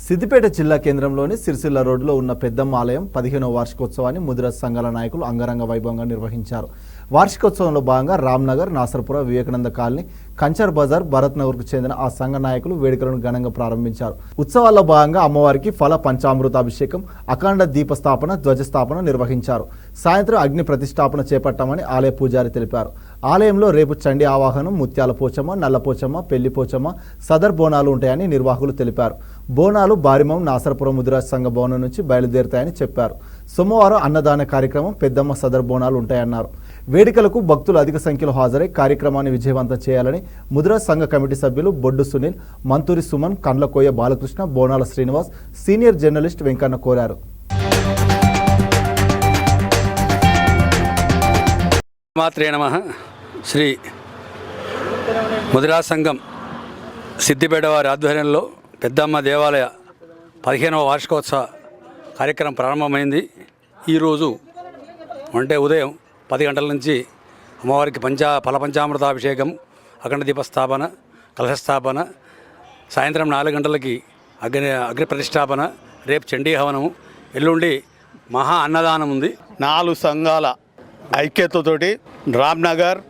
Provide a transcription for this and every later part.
సిద్దిపేట జిల్లా కేంద్రంలోని సిరిసిల్ల రోడ్డులో ఉన్న పెద్దమ్మ ఆలయం 15వ వార్షికోత్సవాన్ని ముదిరాజ్ సంఘాల నాయకులు అంగరంగ వైభవంగా నిర్వహించారు. వార్షికోత్సవంలో భాగంగా రామ్నగర్, నాసర్పుర, వివేకానంద కాలనీ, కంచర్ బజార్, భరత్ నగర్కు చెందిన ఆ సంఘ నాయకులు వేడుకలను ఘనంగా ప్రారంభించారు. ఉత్సవాల్లో భాగంగా అమ్మవారికి ఫల పంచామృత అభిషేకం, అఖండ దీపస్థాపన, ధ్వజస్థాపన నిర్వహించారు. సాయంత్రం అగ్ని ప్రతిష్టాపన చేపట్టామని ఆలయ పూజారి తెలిపారు. ఆలయంలో రేపు చండీ ఆవాహనం, ముత్యాల పోచమ్మ, నల్లపోచమ్మ, పెళ్లి పోచమ్మ, సదర్ బోనాలు ఉంటాయని నిర్వాహకులు తెలిపారు. బోనాలు బారిమం నాసరపురం ముదిరాజ్ సంఘ భవనం నుంచి బయలుదేరుతాయని చెప్పారు. సోమవారం అన్నదాన కార్యక్రమం, పెద్దమ్మ సదర్ బోనాలు ఉంటాయన్నారు. వేడుకలకు భక్తులు అధిక సంఖ్యలో హాజరై కార్యక్రమాన్ని విజయవంతం చేయాలని ముదిరాజ్ సంఘ కమిటీ సభ్యులు బొడ్డు సునీల్, మంతూరి సుమన్, కండ్లకోయ బాలకృష్ణ, బోనాల శ్రీనివాస్, సీనియర్ జర్నలిస్ట్ వెంకన్న కోరారు. మాత్రే నమః. శ్రీ ముదిరాజ్ సంఘం సిద్దిపేట వారి ఆధ్వర్యంలో పెద్దమ్మ దేవాలయ 15వ వార్షికోత్సవ కార్యక్రమం ప్రారంభమైంది. ఈరోజు అంటే ఉదయం 10 గంటల నుంచి అమ్మవారికి ఫల పంచామృతాభిషేకం, అఖండ దీపస్థాపన, కలశస్థాపన, సాయంత్రం 4 గంటలకి అగ్ని ప్రతిష్టాపన, రేపు చండీ హవనము, ఎల్లుండి మహా అన్నదానం ఉంది. 4 సంఘాల ఐక్యతతోటి రామ్నగర్,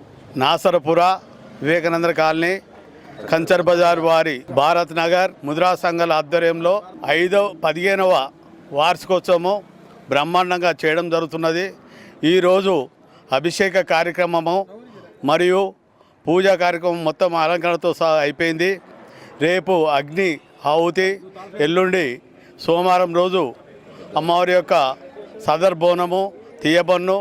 నాసరపుర, వివేకానంద కాలనీ, కంచర్ బజార్ వారి భారత్ నగర్ ముద్రా సంఘాల ఆధ్వర్యంలో 15వ వార్షికోత్సవము బ్రహ్మాండంగా చేయడం జరుగుతున్నది. ఈరోజు అభిషేక కార్యక్రమము మరియు పూజా కార్యక్రమం మొత్తం అలంకరణతో అయిపోయింది. రేపు అగ్ని ఆహుతి, ఎల్లుండి సోమవారం రోజు అమ్మవారి యొక్క సదర్ బోనము, తీయబన్ను,